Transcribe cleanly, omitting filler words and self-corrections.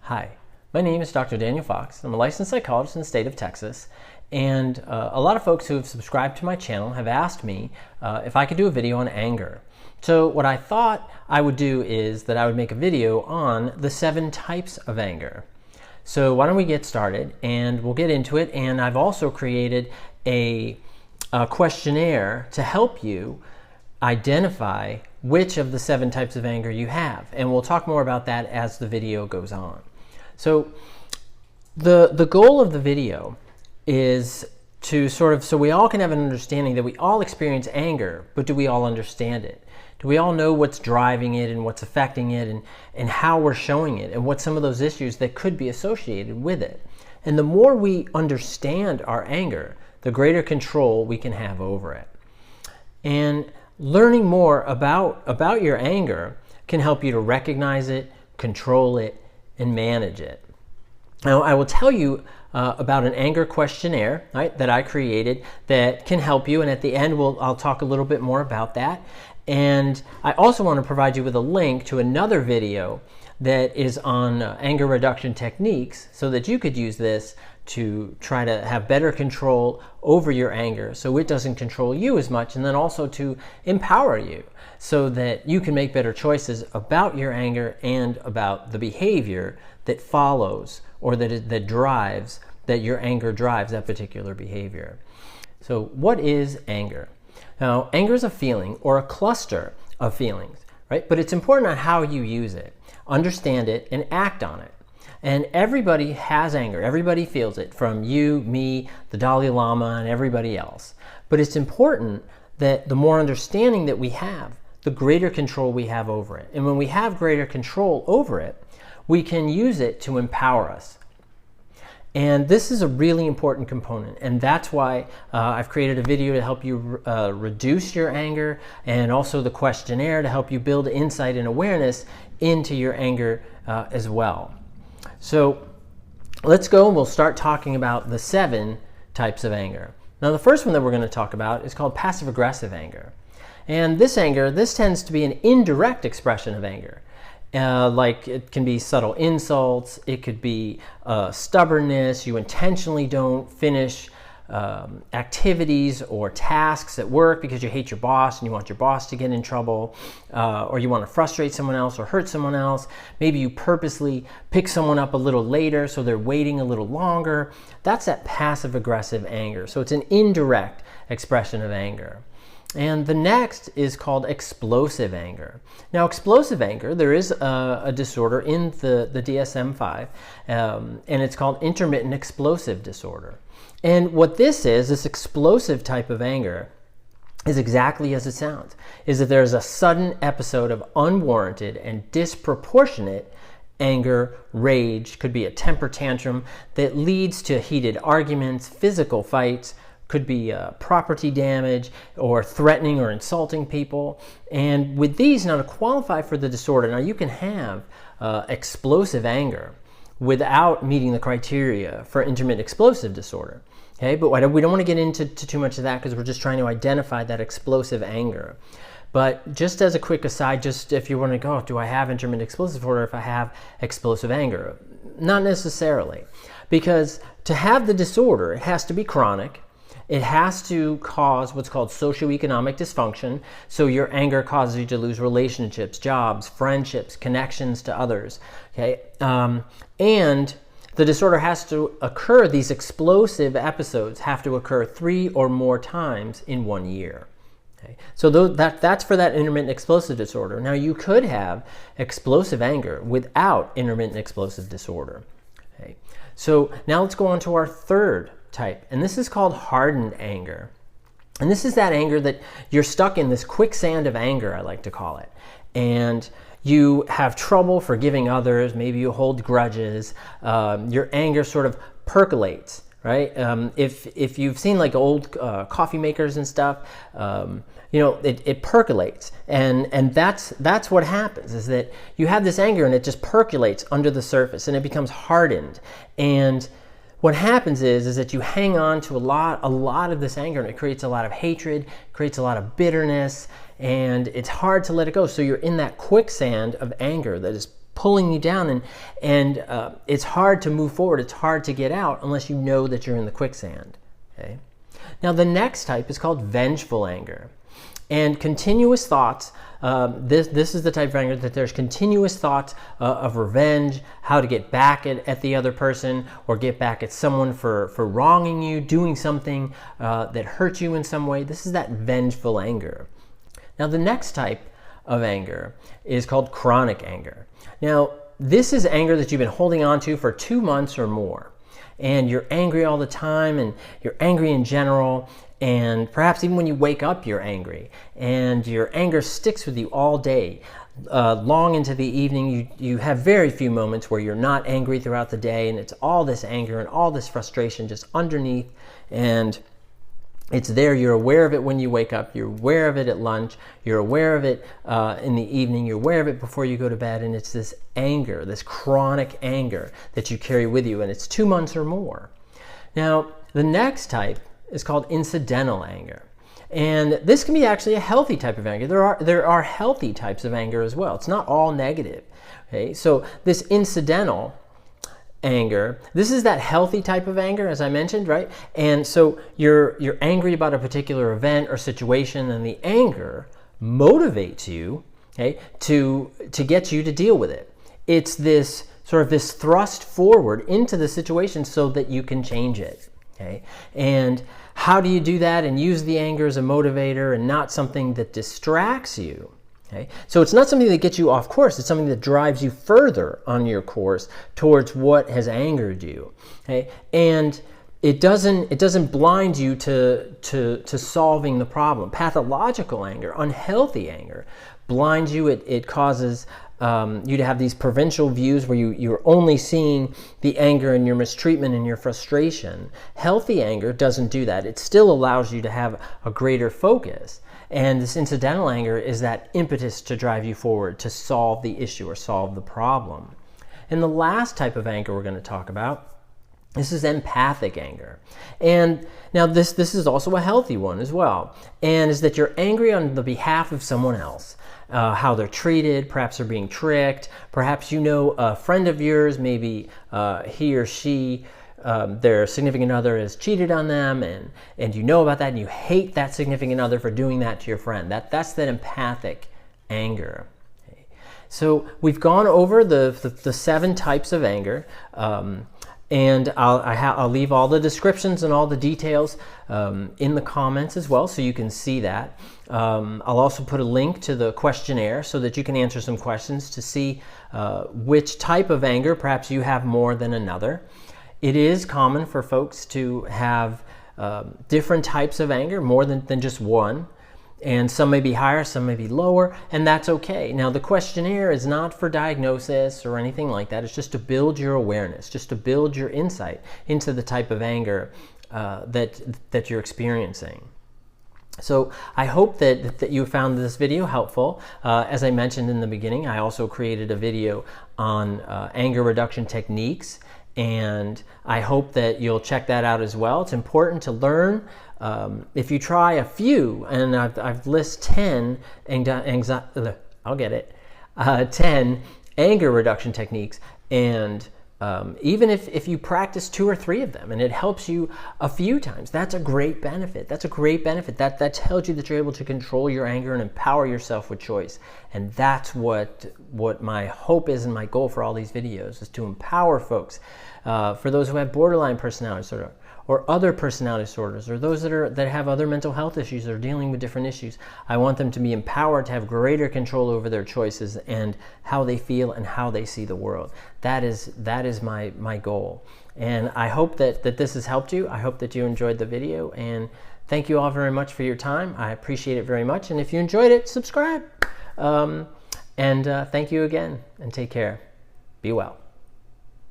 Hi, my name is Dr. Daniel Fox. I'm a licensed psychologist in the state of Texas, and a lot of folks who have subscribed to my channel have asked me if I could do a video on anger. So what I thought I would do is that I would make a video on the 7 types of anger. So why don't we get started and we'll get into it, and I've also created a questionnaire to help you identify which of the 7 types of anger you have, and we'll talk more about that as the video goes on. So the goal of the video is to so we all can have an understanding that we all experience anger, but do we all understand it? Do we all know what's driving it and what's affecting it and how we're showing it and what some of those issues that could be associated with it? And the more we understand our anger, the greater control we can have over it. And learning more about your anger can help you to recognize it, control it, and manage it. Now, I will tell you about an anger questionnaire, right, that I created that can help you, and at the end I'll talk a little bit more about that. And I also want to provide you with a link to another video that is on anger reduction techniques so that you could use this to try to have better control over your anger so it doesn't control you as much, and then also to empower you so that you can make better choices about your anger and about the behavior that follows or that your anger drives that particular behavior. So what is anger? Now, anger is a feeling or a cluster of feelings, right? But it's important on how you use it, understand it, and act on it. And everybody has anger. Everybody feels it, from you, me, the Dalai Lama, and everybody else. But it's important that the more understanding that we have, the greater control we have over it. And when we have greater control over it, we can use it to empower us. And this is a really important component, and that's why I've created a video to help you reduce your anger, and also the questionnaire to help you build insight and awareness into your anger as well. So let's go and we'll start talking about the 7 types of anger. Now, the first one that we're going to talk about is called passive-aggressive anger. And this tends to be an indirect expression of anger. Like it can be subtle insults, it could be stubbornness, you intentionally don't finish activities or tasks at work because you hate your boss and you want your boss to get in trouble, or you want to frustrate someone else or hurt someone else. Maybe you purposely pick someone up a little later so they're waiting a little longer. That's that passive-aggressive anger. So it's an indirect expression of anger. And the next is called explosive anger. Now, explosive anger, there is a disorder in the DSM-5, and it's called intermittent explosive disorder. And what this explosive type of anger, is exactly as it sounds, is that there's a sudden episode of unwarranted and disproportionate anger, rage, could be a temper tantrum that leads to heated arguments, physical fights, could be property damage or threatening or insulting people. And with these, now to qualify for the disorder, now you can have explosive anger without meeting the criteria for intermittent explosive disorder. Okay, but we don't want to get into too much of that because we're just trying to identify that explosive anger. But just as a quick aside, just if you want to go, do I have intermittent explosive disorder if I have explosive anger? Not necessarily, because to have the disorder, it has to be chronic. It has to cause what's called socioeconomic dysfunction. So your anger causes you to lose relationships, jobs, friendships, connections to others. Okay, and the disorder has to occur, these explosive episodes have to occur 3 or more times in 1 year. Okay, so that's for that intermittent explosive disorder. Now, you could have explosive anger without intermittent explosive disorder. Okay, so now let's go on to our third type, and this is called hardened anger. And this is that anger that you're stuck in this quicksand of anger, I like to call it, and you have trouble forgiving others. Maybe you hold grudges. Your anger sort of percolates, right? If you've seen like old coffee makers and stuff, it percolates, and that's what happens, is that you have this anger and it just percolates under the surface and it becomes hardened. And what happens is that you hang on to a lot of this anger, and it creates a lot of hatred, creates a lot of bitterness, and it's hard to let it go. So you're in that quicksand of anger that is pulling you down, and it's hard to move forward. It's hard to get out unless you know that you're in the quicksand. Okay? Now the next type is called vengeful anger. And continuous thoughts, this is the type of anger that there's continuous thoughts of revenge, how to get back at the other person, or get back at someone for wronging you, doing something that hurt you in some way. This is that vengeful anger. Now the next type of anger is called chronic anger. Now this is anger that you've been holding on to for 2 months or more. And you're angry all the time, and you're angry in general, and perhaps even when you wake up you're angry, and your anger sticks with you all day. Long into the evening, you have very few moments where you're not angry throughout the day, and it's all this anger and all this frustration just underneath, and it's there. You're aware of it when you wake up, you're aware of it at lunch, you're aware of it in the evening, you're aware of it before you go to bed, and it's this anger, this chronic anger that you carry with you, and it's 2 months or more. Now, the next type is called incidental anger. And this can be actually a healthy type of anger. There are healthy types of anger as well. It's not all negative. Okay? So this incidental anger, this is that healthy type of anger, as I mentioned, right? And so you're angry about a particular event or situation, and the anger motivates you, okay, to get you to deal with it. It's this sort of this thrust forward into the situation so that you can change it. Okay? And how do you do that and use the anger as a motivator and not something that distracts you? Okay? So it's not something that gets you off course. It's something that drives you further on your course towards what has angered you. Okay? And it doesn't blind you to solving the problem. Pathological anger, unhealthy anger, blinds you. It causes you to have these provincial views where you're only seeing the anger and your mistreatment and your frustration. Healthy anger doesn't do that. It still allows you to have a greater focus. And this incidental anger is that impetus to drive you forward, to solve the issue or solve the problem. And the last type of anger we're going to talk about, this is empathic anger. And now this is also a healthy one as well. And is that you're angry on the behalf of someone else. How they're treated, perhaps they're being tricked, perhaps you know a friend of yours, maybe he or she, their significant other has cheated on them, and you know about that, and you hate that significant other for doing that to your friend. That's that empathic anger. Okay. So we've gone over the 7 types of anger. And I'll leave all the descriptions and all the details in the comments as well, so you can see that. I'll also put a link to the questionnaire so that you can answer some questions to see which type of anger perhaps you have more than another. It is common for folks to have different types of anger, more than just one. And some may be higher, some may be lower, and that's okay. Now, the questionnaire is not for diagnosis or anything like that. It's just to build your awareness, just to build your insight into the type of anger that you're experiencing. So I hope that you found this video helpful. As I mentioned in the beginning, I also created a video on anger reduction techniques, and I hope that you'll check that out as well. It's important to learn. If you try a few, and I've listed 10 I'll get it, 10 anger reduction techniques, and even if you practice 2 or 3 of them and it helps you a few times, that's a great benefit. That's a great benefit. That tells you that you're able to control your anger and empower yourself with choice. And that's what my hope is and my goal for all these videos, is to empower folks. For those who have borderline personality disorder, or other personality disorders, or those that have other mental health issues or dealing with different issues. I want them to be empowered to have greater control over their choices and how they feel and how they see the world. That is my goal. And I hope that this has helped you. I hope that you enjoyed the video, and thank you all very much for your time. I appreciate it very much. And if you enjoyed it, subscribe. Thank you again, and take care. Be well.